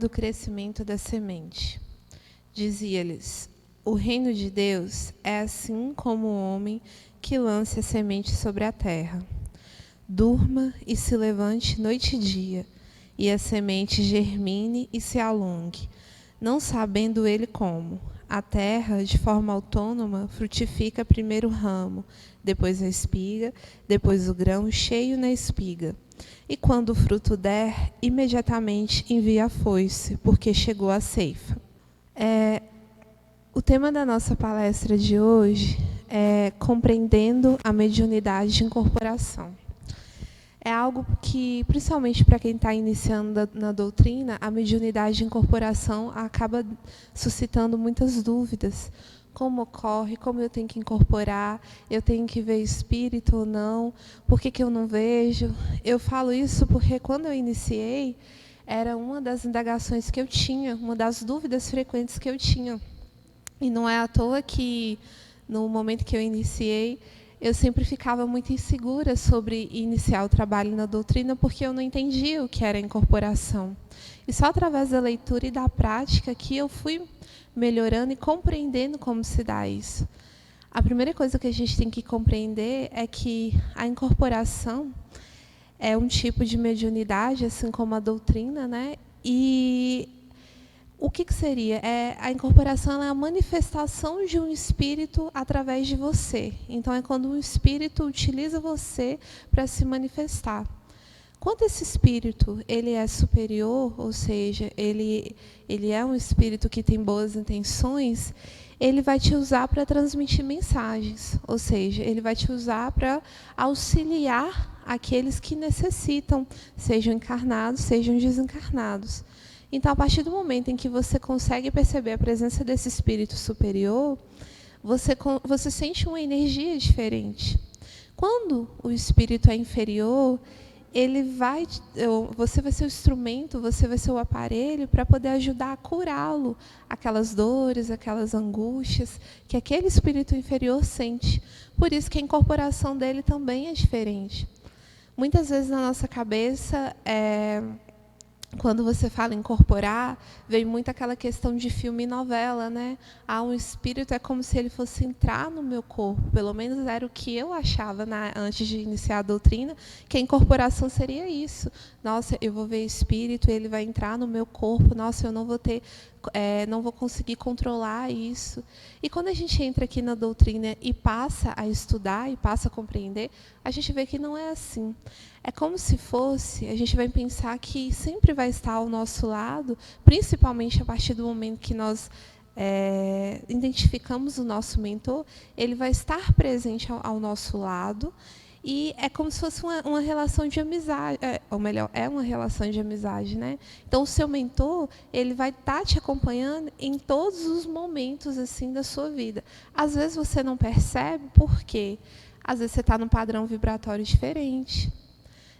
do crescimento da semente. Dizia-lhes: o reino de Deus é assim como o homem que lance a semente sobre a terra. Durma e se levante noite e dia, e a semente germine e se alongue, não sabendo ele como. A terra, de forma autônoma, frutifica primeiro o ramo, depois a espiga, depois o grão cheio na espiga. E quando o fruto der, imediatamente envia a foice, porque chegou a ceifa. O tema da nossa palestra de hoje é compreendendo a mediunidade de incorporação. É algo que, principalmente para quem está iniciando na doutrina, a mediunidade de incorporação acaba suscitando muitas dúvidas. Como ocorre, como eu tenho que incorporar, eu tenho que ver espírito ou não, por que eu não vejo? Eu falo isso porque quando eu iniciei, era uma das indagações que eu tinha, uma das dúvidas frequentes que eu tinha. E não é à toa que, no momento que eu iniciei, eu sempre ficava muito insegura sobre iniciar o trabalho na doutrina, porque eu não entendia o que era incorporação. E só através da leitura e da prática que eu fui melhorando e compreendendo como se dá isso. A primeira coisa que a gente tem que compreender é que a incorporação é um tipo de mediunidade, assim como a doutrina, né? E o que seria? A incorporação é a manifestação de um espírito através de você. Então, é quando um espírito utiliza você para se manifestar. Quando esse espírito ele é superior, ou seja, ele é um espírito que tem boas intenções, ele vai te usar para transmitir mensagens. Ou seja, ele vai te usar para auxiliar aqueles que necessitam, sejam encarnados, sejam desencarnados. Então, a partir do momento em que você consegue perceber a presença desse espírito superior, você sente uma energia diferente. Quando o espírito é inferior, você vai ser o instrumento, você vai ser o aparelho para poder ajudar a curá-lo, aquelas dores, aquelas angústias que aquele espírito inferior sente. Por isso que a incorporação dele também é diferente. Muitas vezes na nossa cabeça, quando você fala em incorporar, vem muito aquela questão de filme e novela, né? Um espírito é como se ele fosse entrar no meu corpo. Pelo menos era o que eu achava antes de iniciar a doutrina, que a incorporação seria isso. Nossa, eu vou ver espírito, ele vai entrar no meu corpo. Nossa, eu não vou conseguir controlar isso. E quando a gente entra aqui na doutrina e passa a estudar e passa a compreender, a gente vê que não é assim. É como se fosse, a gente vai pensar que sempre vai estar ao nosso lado, principalmente a partir do momento que nós identificamos o nosso mentor, ele vai estar presente ao nosso lado, e é como se fosse uma relação de amizade, ou melhor, é uma relação de amizade, né? Então, o seu mentor, ele vai estar te acompanhando em todos os momentos assim da sua vida. Às vezes você não percebe, por quê? Às vezes você está num padrão vibratório diferente.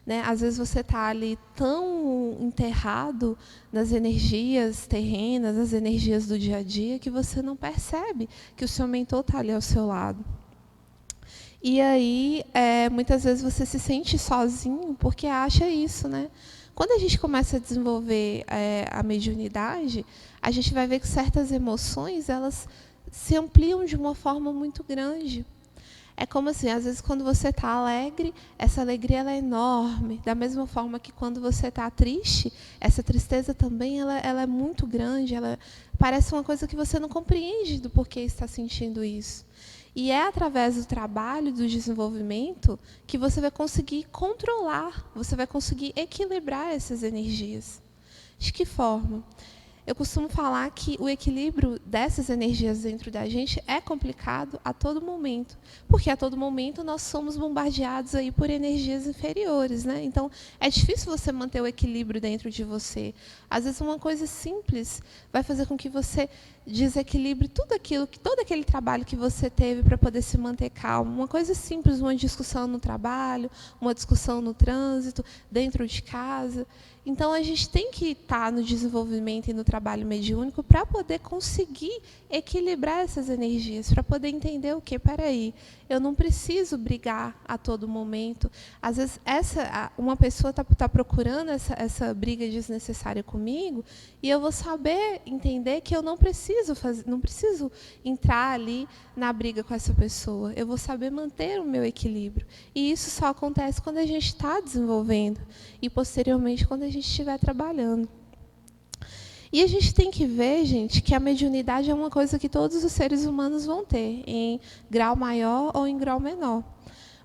Né? Às vezes você está ali tão enterrado nas energias terrenas, nas energias do dia a dia, que você não percebe que o seu mentor está ali ao seu lado. E aí, muitas vezes você se sente sozinho porque acha isso, né? Quando a gente começa a desenvolver a mediunidade, a gente vai ver que certas emoções elas se ampliam de uma forma muito grande. É como assim, às vezes quando você está alegre, essa alegria ela é enorme. Da mesma forma que quando você está triste, essa tristeza também ela é muito grande. Ela parece uma coisa que você não compreende do porquê está sentindo isso. E é através do trabalho, do desenvolvimento, que você vai conseguir controlar, você vai conseguir equilibrar essas energias. De que forma? Eu costumo falar que o equilíbrio dessas energias dentro da gente é complicado a todo momento, porque a todo momento nós somos bombardeados aí por energias inferiores, né? Então, é difícil você manter o equilíbrio dentro de você. Às vezes, uma coisa simples vai fazer com que você desequilibre todo aquele trabalho que você teve para poder se manter calmo. Uma coisa simples, uma discussão no trabalho, uma discussão no trânsito, dentro de casa. Então, a gente tem que estar no desenvolvimento e no trabalho mediúnico para poder conseguir equilibrar essas energias, para poder entender o que, peraí, eu não preciso brigar a todo momento. Às vezes, uma pessoa está procurando essa briga desnecessária comigo, e eu vou saber entender que eu não preciso entrar ali na briga com essa pessoa. Eu vou saber manter o meu equilíbrio. E isso só acontece quando a gente está desenvolvendo e, posteriormente, quando a gente estiver trabalhando. E a gente tem que ver, gente, que a mediunidade é uma coisa que todos os seres humanos vão ter, em grau maior ou em grau menor.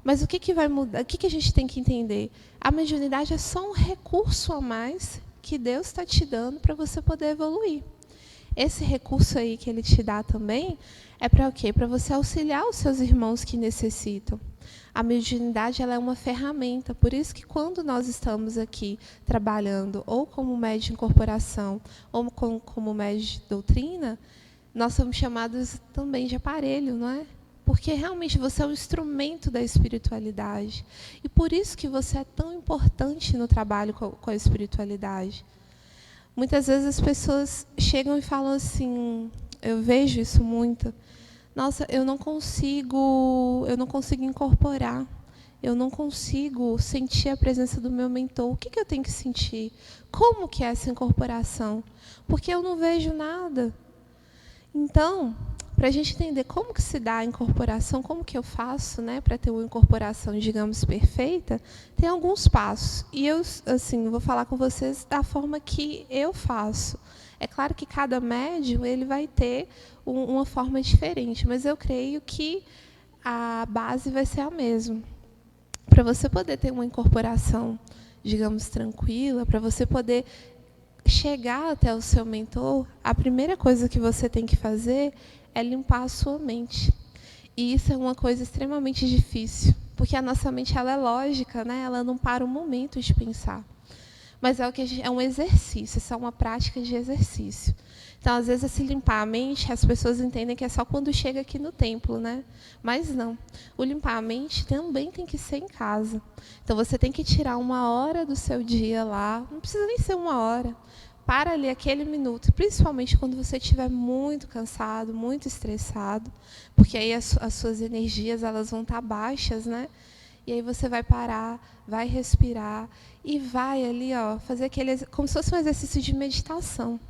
Mas o que vai mudar? O que a gente tem que entender? A mediunidade é só um recurso a mais que Deus está te dando para você poder evoluir. Esse recurso aí que Ele te dá também é para o quê? Para você auxiliar os seus irmãos que necessitam. A mediunidade, ela é uma ferramenta, por isso que quando nós estamos aqui trabalhando ou como médium de incorporação ou como médium de doutrina, nós somos chamados também de aparelho, não é? Porque realmente você é um instrumento da espiritualidade. E por isso que você é tão importante no trabalho com a espiritualidade. Muitas vezes as pessoas chegam e falam assim, eu vejo isso muito, nossa, eu não consigo incorporar, eu não consigo sentir a presença do meu mentor. O que eu tenho que sentir? Como que é essa incorporação? Porque eu não vejo nada. Então, para a gente entender como que se dá a incorporação, como que eu faço, né, para ter uma incorporação, digamos, perfeita, tem alguns passos. E eu, assim, vou falar com vocês da forma que eu faço. É claro que cada médium ele vai ter uma forma diferente, mas eu creio que a base vai ser a mesma. Para você poder ter uma incorporação, digamos, tranquila, para você poder chegar até o seu mentor, a primeira coisa que você tem que fazer é limpar a sua mente. E isso é uma coisa extremamente difícil, porque a nossa mente ela é lógica, né? Ela não para um momento de pensar. Mas é um exercício, isso é uma prática de exercício. Então, às vezes, se limpar a mente, as pessoas entendem que é só quando chega aqui no templo, né? Mas não. O limpar a mente também tem que ser em casa. Então, você tem que tirar 1 hora do seu dia lá, não precisa nem ser 1 hora. Para ali aquele minuto, principalmente quando você estiver muito cansado, muito estressado, porque aí as suas energias elas vão estar baixas, né? E aí você vai parar, vai respirar e vai ali, ó, fazer como se fosse um exercício de meditação.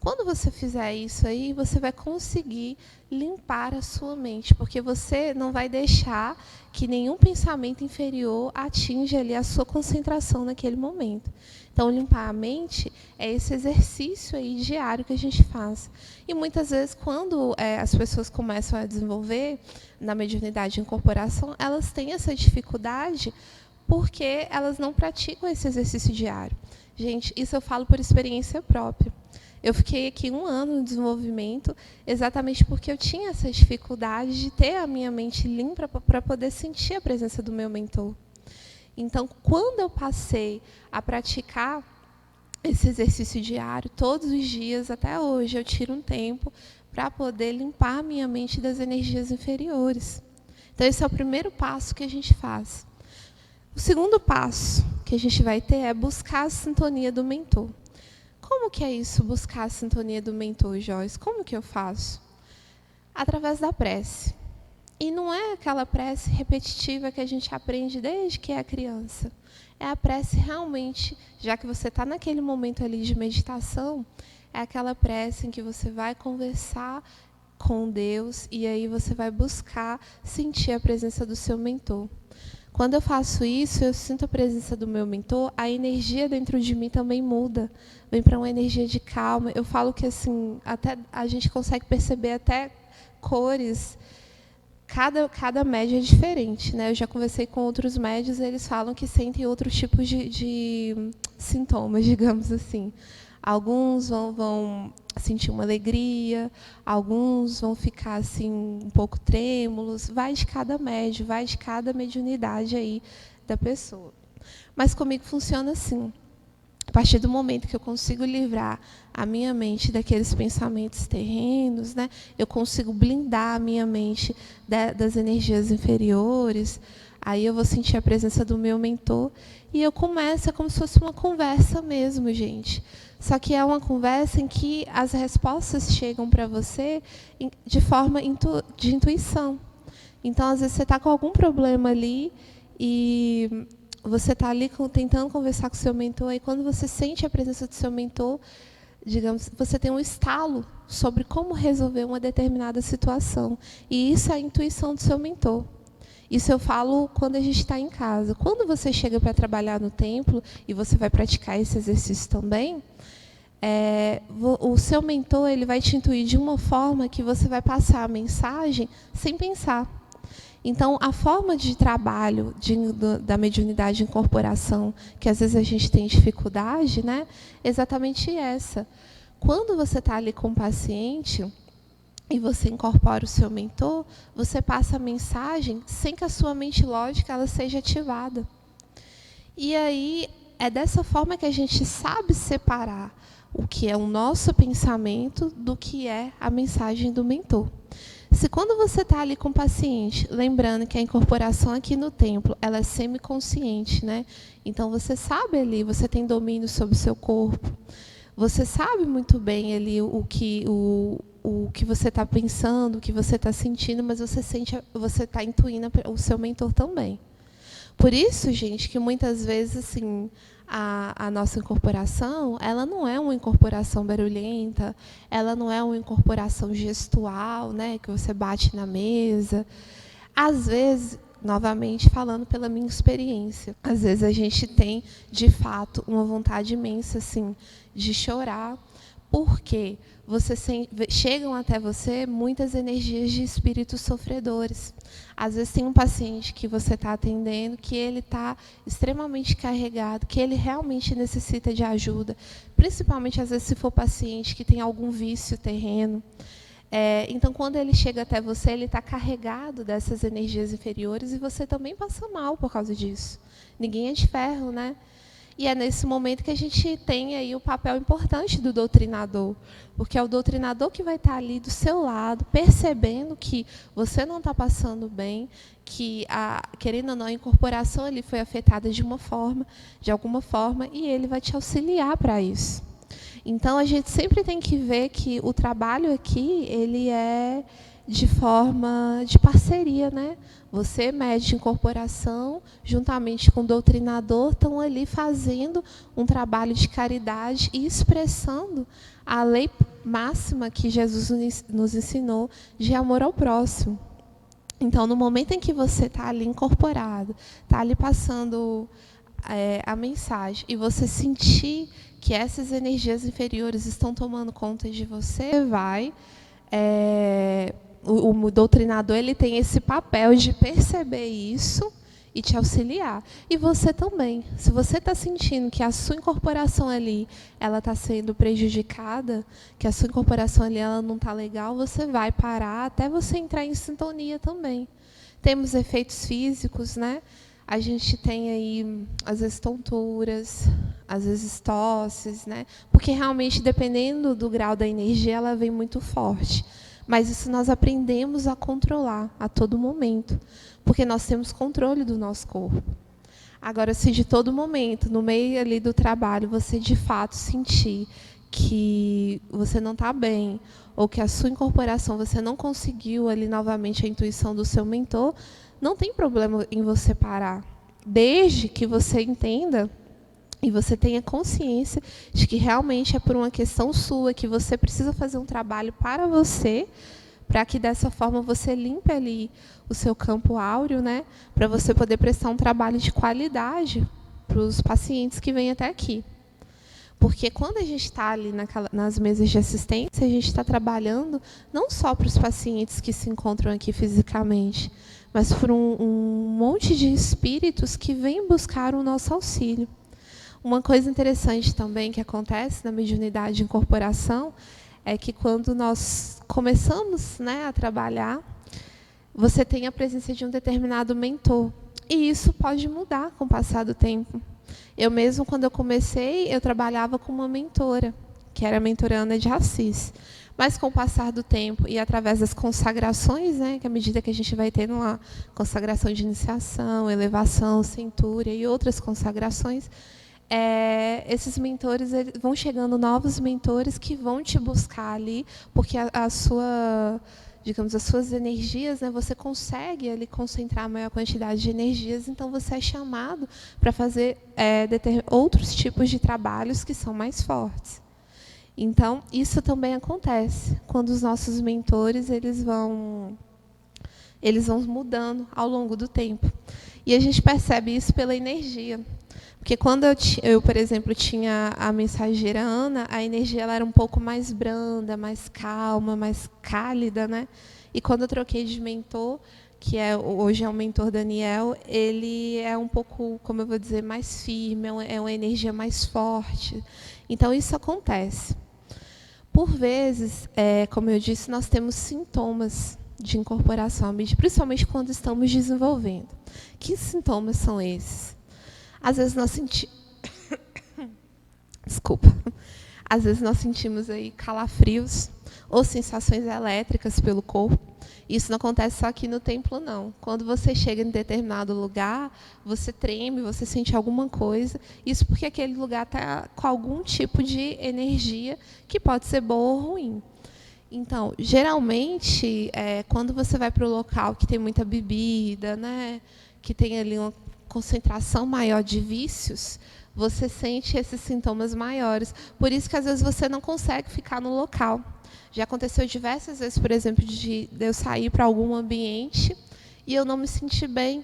Quando você fizer isso aí, você vai conseguir limpar a sua mente, porque você não vai deixar que nenhum pensamento inferior atinja ali a sua concentração naquele momento. Então, limpar a mente é esse exercício aí diário que a gente faz. E muitas vezes, quando as pessoas começam a desenvolver na mediunidade de incorporação, elas têm essa dificuldade porque elas não praticam esse exercício diário. Gente, isso eu falo por experiência própria. Eu fiquei aqui 1 ano no desenvolvimento exatamente porque eu tinha essa dificuldade de ter a minha mente limpa para poder sentir a presença do meu mentor. Então, quando eu passei a praticar esse exercício diário, todos os dias, até hoje, eu tiro um tempo para poder limpar a minha mente das energias inferiores. Então, esse é o primeiro passo que a gente faz. O segundo passo que a gente vai ter é buscar a sintonia do mentor. Como que é isso, buscar a sintonia do mentor, Joyce? Como que eu faço? Através da prece. E não é aquela prece repetitiva que a gente aprende desde que é criança. É a prece realmente, já que você está naquele momento ali de meditação, é aquela prece em que você vai conversar com Deus e aí você vai buscar sentir a presença do seu mentor. Quando eu faço isso, eu sinto a presença do meu mentor, a energia dentro de mim também muda. Vem para uma energia de calma. Eu falo que assim, até a gente consegue perceber até cores. Cada médio é diferente, né? Eu já conversei com outros médios e eles falam que sentem outros tipos de sintomas, digamos assim. Alguns vão sentir uma alegria, alguns vão ficar assim um pouco trêmulos. Vai de cada médio, vai de cada mediunidade aí da pessoa. Mas comigo funciona assim. A partir do momento que eu consigo livrar a minha mente daqueles pensamentos terrenos, né, eu consigo blindar a minha mente das energias inferiores, aí eu vou sentir a presença do meu mentor e eu começo, é como se fosse uma conversa mesmo, gente. Só que é uma conversa em que as respostas chegam para você de forma de intuição. Então, às vezes, você está com algum problema ali e você está ali tentando conversar com o seu mentor, e quando você sente a presença do seu mentor, digamos, você tem um estalo sobre como resolver uma determinada situação. E isso é a intuição do seu mentor. Isso eu falo quando a gente está em casa. Quando você chega para trabalhar no templo, e você vai praticar esse exercício também, o seu mentor ele vai te intuir de uma forma que você vai passar a mensagem sem pensar. Então, a forma de trabalho da mediunidade de incorporação, que às vezes a gente tem dificuldade, né, é exatamente essa. Quando você está ali com o paciente e você incorpora o seu mentor, você passa a mensagem sem que a sua mente lógica ela seja ativada. E aí, é dessa forma que a gente sabe separar o que é o nosso pensamento do que é a mensagem do mentor. Se quando você está ali com o paciente, lembrando que a incorporação aqui no templo, ela é semiconsciente, né? Então, você sabe ali, você tem domínio sobre o seu corpo, você sabe muito bem ali o que você está pensando, o que você está sentindo, mas você está intuindo o seu mentor também. Por isso, gente, que muitas vezes, assim, a nossa incorporação, ela não é uma incorporação barulhenta, ela não é uma incorporação gestual, né, que você bate na mesa. Às vezes, novamente falando pela minha experiência, às vezes a gente tem, de fato, uma vontade imensa, assim, de chorar, porque chegam até você muitas energias de espíritos sofredores. Às vezes tem um paciente que você está atendendo, que ele está extremamente carregado, que ele realmente necessita de ajuda, principalmente às vezes se for paciente que tem algum vício terreno. Então, quando ele chega até você, ele está carregado dessas energias inferiores e você também passa mal por causa disso. Ninguém é de ferro, né? E é nesse momento que a gente tem aí o papel importante do doutrinador, porque é o doutrinador que vai estar ali do seu lado, percebendo que você não está passando bem, que, querendo ou não, a incorporação ali foi afetada de alguma forma, e ele vai te auxiliar para isso. Então, a gente sempre tem que ver que o trabalho aqui, ele é de forma de parceria, né? Você, médium de incorporação, juntamente com o doutrinador, estão ali fazendo um trabalho de caridade e expressando a lei máxima que Jesus nos ensinou de amor ao próximo. Então, no momento em que você está ali incorporado, está ali passando a mensagem, e você sentir que essas energias inferiores estão tomando conta de você, o doutrinador ele tem esse papel de perceber isso e te auxiliar. E você também. Se você está sentindo que a sua incorporação ali ela está sendo prejudicada, que a sua incorporação ali ela não está legal, você vai parar até você entrar em sintonia também. Temos efeitos físicos, né? A gente tem aí, às vezes, tonturas, às vezes tosses, né? Porque realmente, dependendo do grau da energia, ela vem muito forte. Mas isso nós aprendemos a controlar a todo momento, porque nós temos controle do nosso corpo. Agora, se de todo momento, no meio ali do trabalho, você de fato sentir que você não está bem, ou que a sua incorporação, você não conseguiu ali novamente a intuição do seu mentor, não tem problema em você parar, desde que você entenda e você tenha consciência de que realmente é por uma questão sua, que você precisa fazer um trabalho para você, para que dessa forma você limpe ali o seu campo áureo, né, para você poder prestar um trabalho de qualidade para os pacientes que vêm até aqui. Porque quando a gente está ali nas mesas de assistência, a gente está trabalhando não só para os pacientes que se encontram aqui fisicamente, mas por um monte de espíritos que vêm buscar o nosso auxílio. Uma coisa interessante também que acontece na mediunidade de incorporação é que quando nós começamos, né, a trabalhar, você tem a presença de um determinado mentor. E isso pode mudar com o passar do tempo. Eu mesmo, quando eu comecei, eu trabalhava com uma mentora, que era a mentora Ana de Assis. Mas, com o passar do tempo e através das consagrações, né, que à medida que a gente vai tendo uma consagração de iniciação, elevação, centúria e outras consagrações, esses mentores, vão chegando novos mentores que vão te buscar ali, porque digamos, as suas energias, né, você consegue ali concentrar a maior quantidade de energias, então você é chamado para fazer outros tipos de trabalhos que são mais fortes. Então, isso também acontece quando os nossos mentores eles vão mudando ao longo do tempo. E a gente percebe isso pela energia. Porque quando eu, por exemplo, tinha a mensageira Ana, a energia ela era um pouco mais branda, mais calma, mais cálida, né? E quando eu troquei de mentor, que hoje é o mentor Daniel, ele é um pouco, como eu vou dizer, mais firme, é uma energia mais forte. Então, isso acontece. Por vezes, como eu disse, nós temos sintomas de incorporação, principalmente quando estamos desenvolvendo. Que sintomas são esses? Às vezes nós sentimos... Desculpa. Às vezes nós sentimos aí calafrios ou sensações elétricas pelo corpo. Isso não acontece só aqui no templo, não. Quando você chega em determinado lugar, você treme, você sente alguma coisa. Isso porque aquele lugar está com algum tipo de energia que pode ser boa ou ruim. Então, geralmente, quando você vai para o local que tem muita bebida, né, que tem ali uma concentração maior de vícios, você sente esses sintomas maiores. Por isso que, às vezes, você não consegue ficar no local. Já aconteceu diversas vezes, por exemplo, de eu sair para algum ambiente e eu não me sentir bem.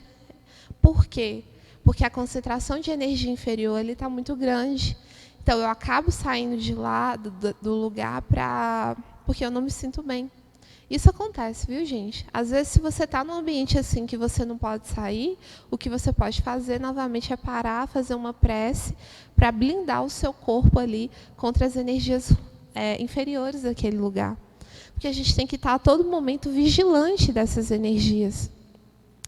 Por quê? Porque a concentração de energia inferior está muito grande. Então, eu acabo saindo de lá, do lugar, porque eu não me sinto bem. Isso acontece, viu, gente? Às vezes, se você está num ambiente assim que você não pode sair, o que você pode fazer, novamente, é parar, fazer uma prece para blindar o seu corpo ali contra as energias inferiores daquele lugar. Porque a gente tem que estar a todo momento vigilante dessas energias.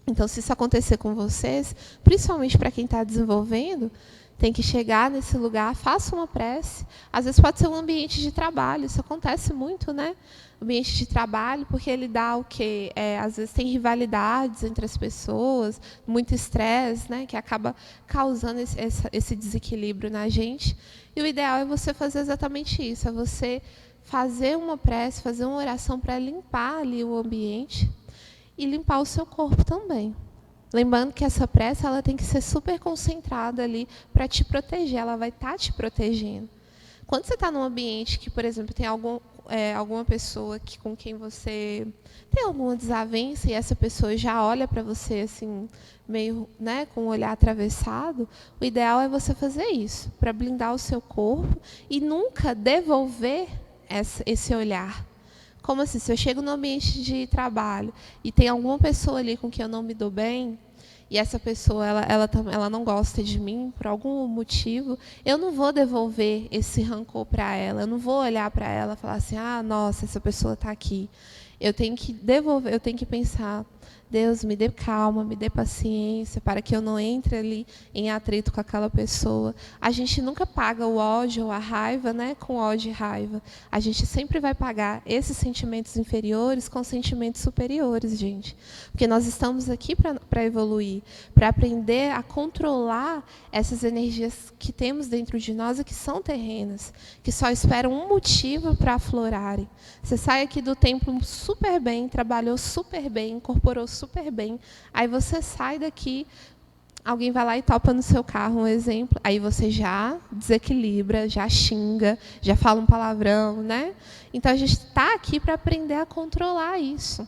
Então, se isso acontecer com vocês, principalmente para quem está desenvolvendo, tem que chegar nesse lugar, faça uma prece. Às vezes pode ser um ambiente de trabalho, isso acontece muito, né? Ambiente de trabalho, porque ele dá o quê? Às vezes tem rivalidades entre as pessoas, muito estresse, né? Que acaba causando esse desequilíbrio na gente. E o ideal é você fazer exatamente isso, é você fazer uma prece, fazer uma oração para limpar ali o ambiente e limpar o seu corpo também. Lembrando que essa prece ela tem que ser super concentrada ali para te proteger, ela vai estar te protegendo. Quando você está num ambiente que, por exemplo, tem alguma pessoa com quem você tem alguma desavença e essa pessoa já olha para você assim, meio, né, com o olhar atravessado, o ideal é você fazer isso, para blindar o seu corpo e nunca devolver esse olhar. Como assim? Se eu chego no ambiente de trabalho e tem alguma pessoa ali com quem eu não me dou bem, e essa pessoa ela não gosta de mim por algum motivo, eu não vou devolver esse rancor para ela, eu não vou olhar para ela e falar assim, nossa, essa pessoa está aqui. Eu tenho que devolver, eu tenho que pensar, Deus, me dê calma, me dê paciência, para que eu não entre ali em atrito com aquela pessoa. A gente nunca paga o ódio ou a raiva, né, com ódio e raiva. A gente sempre vai pagar esses sentimentos inferiores com sentimentos superiores, gente. Porque nós estamos aqui para evoluir, para aprender a controlar essas energias que temos dentro de nós e que são terrenas, que só esperam um motivo para aflorarem. Você sai aqui do templo super bem, trabalhou super bem, incorporou super bem. Aí você sai daqui, alguém vai lá e topa no seu carro, um exemplo. Aí você já desequilibra, já xinga, já fala um palavrão, né? Então, a gente está aqui para aprender a controlar isso.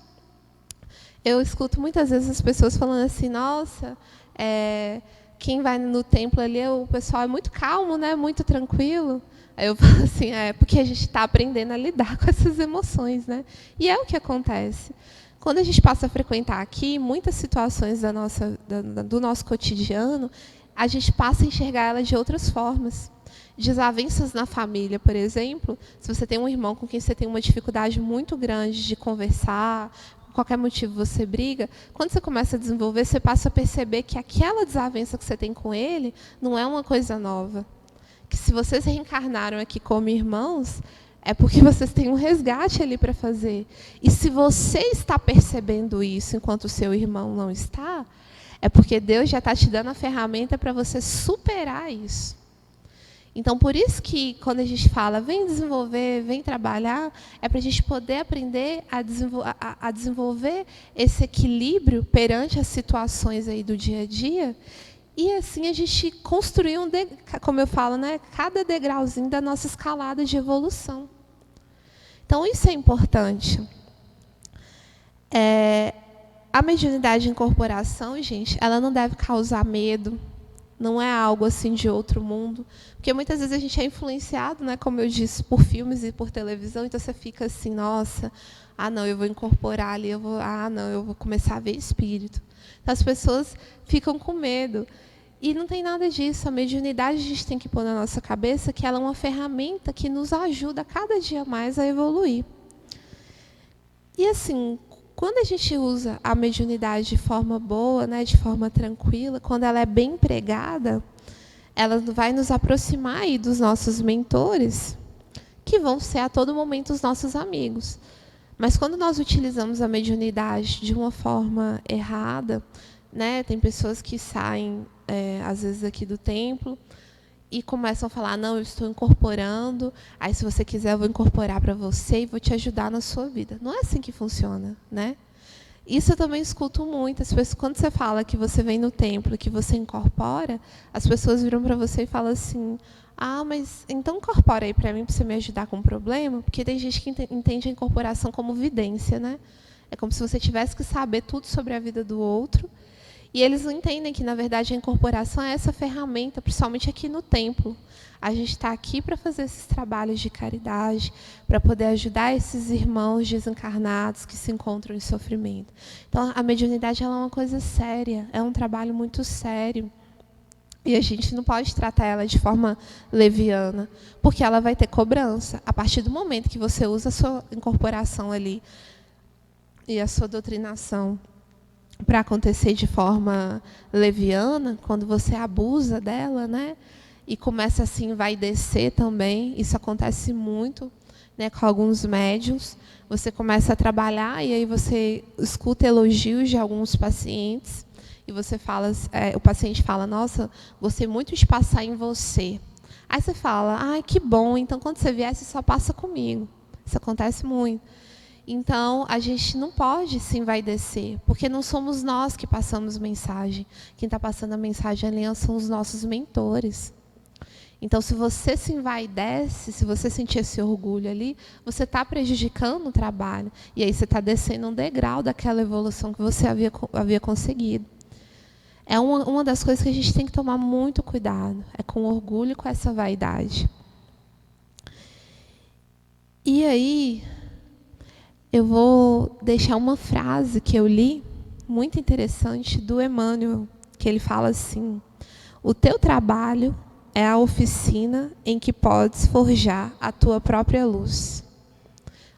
Eu escuto muitas vezes as pessoas falando assim, nossa, quem vai no templo ali, o pessoal é muito calmo, né? Muito tranquilo. Aí eu falo assim, porque a gente está aprendendo a lidar com essas emoções, né? E é o que acontece. Quando a gente passa a frequentar aqui, muitas situações do nosso cotidiano, a gente passa a enxergar elas de outras formas. Desavenças na família, por exemplo, se você tem um irmão com quem você tem uma dificuldade muito grande de conversar, por qualquer motivo você briga, quando você começa a desenvolver, você passa a perceber que aquela desavença que você tem com ele não é uma coisa nova. Que se vocês reencarnaram aqui como irmãos, é porque vocês têm um resgate ali para fazer. E se você está percebendo isso enquanto o seu irmão não está, é porque Deus já está te dando a ferramenta para você superar isso. Então, por isso que quando a gente fala, vem desenvolver, vem trabalhar, é para a gente poder aprender a desenvolver esse equilíbrio perante as situações aí do dia a dia, e assim a gente construir, como eu falo, né, cada degrauzinho da nossa escalada de evolução. Então, isso é importante. A mediunidade de incorporação, gente, ela não deve causar medo. Não é algo assim de outro mundo. Porque muitas vezes a gente é influenciado, né, como eu disse, por filmes e por televisão. Então você fica assim, nossa, não, eu vou incorporar ali, eu vou começar a ver espírito. Então as pessoas ficam com medo. E não tem nada disso. A mediunidade a gente tem que pôr na nossa cabeça que ela é uma ferramenta que nos ajuda cada dia mais a evoluir. E assim, quando a gente usa a mediunidade de forma boa, né, de forma tranquila, quando ela é bem empregada, ela vai nos aproximar aí dos nossos mentores, que vão ser a todo momento os nossos amigos. Mas quando nós utilizamos a mediunidade de uma forma errada, né, tem pessoas que saem, às vezes, aqui do templo e começam a falar, não, eu estou incorporando, aí se você quiser eu vou incorporar para você e vou te ajudar na sua vida. Não é assim que funciona, né? Isso eu também escuto muito. As pessoas, quando você fala que você vem no templo, que você incorpora, as pessoas viram para você e falam assim, mas então incorpora aí para mim, para você me ajudar com um problema, porque tem gente que entende a incorporação como vidência, né? É como se você tivesse que saber tudo sobre a vida do outro. E eles não entendem que, na verdade, a incorporação é essa ferramenta, principalmente aqui no templo. A gente está aqui para fazer esses trabalhos de caridade, para poder ajudar esses irmãos desencarnados que se encontram em sofrimento. Então, a mediunidade ela é uma coisa séria, é um trabalho muito sério. E a gente não pode tratar ela de forma leviana, porque ela vai ter cobrança. A partir do momento que você usa a sua incorporação ali e a sua doutrinação para acontecer de forma leviana, quando você abusa dela, né? E começa assim, vai descer também. Isso acontece muito, né, com alguns médiuns. Você começa a trabalhar e aí você escuta elogios de alguns pacientes e você fala, o paciente fala, nossa, gostei muito de passar em você. Aí você fala, que bom, então quando você vier, você só passa comigo. Isso acontece muito. Então, a gente não pode se envaidecer, porque não somos nós que passamos mensagem. Quem está passando a mensagem ali são os nossos mentores. Então, se você se envaidece, se você sentir esse orgulho ali, você está prejudicando o trabalho. E aí você está descendo um degrau daquela evolução que você havia conseguido. É uma das coisas que a gente tem que tomar muito cuidado. É com orgulho e com essa vaidade. E aí, eu vou deixar uma frase que eu li, muito interessante, do Emmanuel, que ele fala assim, o teu trabalho é a oficina em que podes forjar a tua própria luz.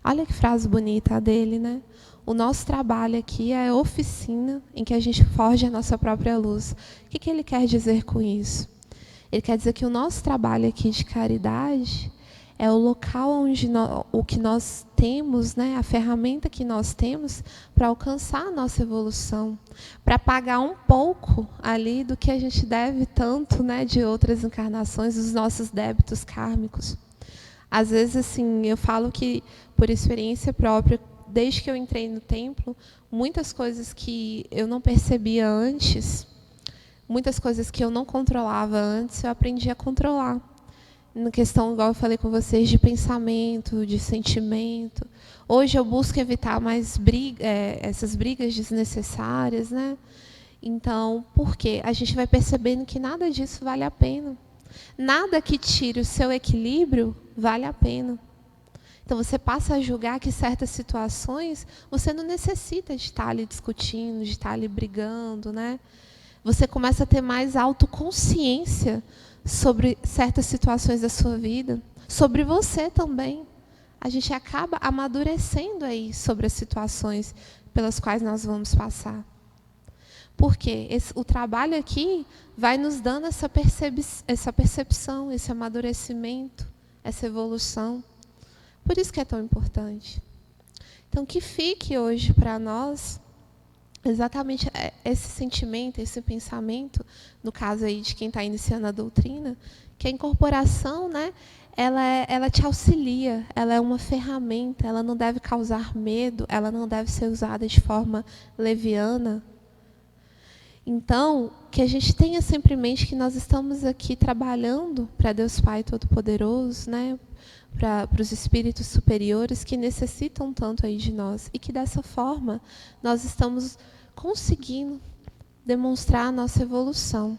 Olha que frase bonita a dele, né? O nosso trabalho aqui é a oficina em que a gente forja a nossa própria luz. O que ele quer dizer com isso? Ele quer dizer que o nosso trabalho aqui de caridade é o local onde o que nós temos, né, a ferramenta que nós temos para alcançar a nossa evolução, para pagar um pouco ali do que a gente deve tanto, né, de outras encarnações, dos nossos débitos kármicos. Às vezes, assim, eu falo que, por experiência própria, desde que eu entrei no templo, muitas coisas que eu não percebia antes, muitas coisas que eu não controlava antes, eu aprendi a controlar. Na questão, igual eu falei com vocês, de pensamento, de sentimento. Hoje eu busco evitar mais essas brigas desnecessárias, né? Então, por quê? A gente vai percebendo que nada disso vale a pena. Nada que tire o seu equilíbrio vale a pena. Então, você passa a julgar que certas situações você não necessita de estar ali discutindo, de estar ali brigando, né? Você começa a ter mais autoconsciência sobre certas situações da sua vida, sobre você também. A gente acaba amadurecendo aí sobre as situações, pelas quais nós vamos passar. Porque o trabalho aqui vai nos dando essa percepção, esse amadurecimento, essa evolução. Por isso que é tão importante. Então, que fique hoje para nós exatamente esse sentimento, esse pensamento, no caso aí de quem está iniciando a doutrina, que a incorporação, né, ela te auxilia, ela é uma ferramenta, ela não deve causar medo, ela não deve ser usada de forma leviana. Então, que a gente tenha sempre em mente que nós estamos aqui trabalhando para Deus Pai Todo-Poderoso, né, para os espíritos superiores que necessitam tanto aí de nós, e que dessa forma nós estamos conseguindo demonstrar a nossa evolução.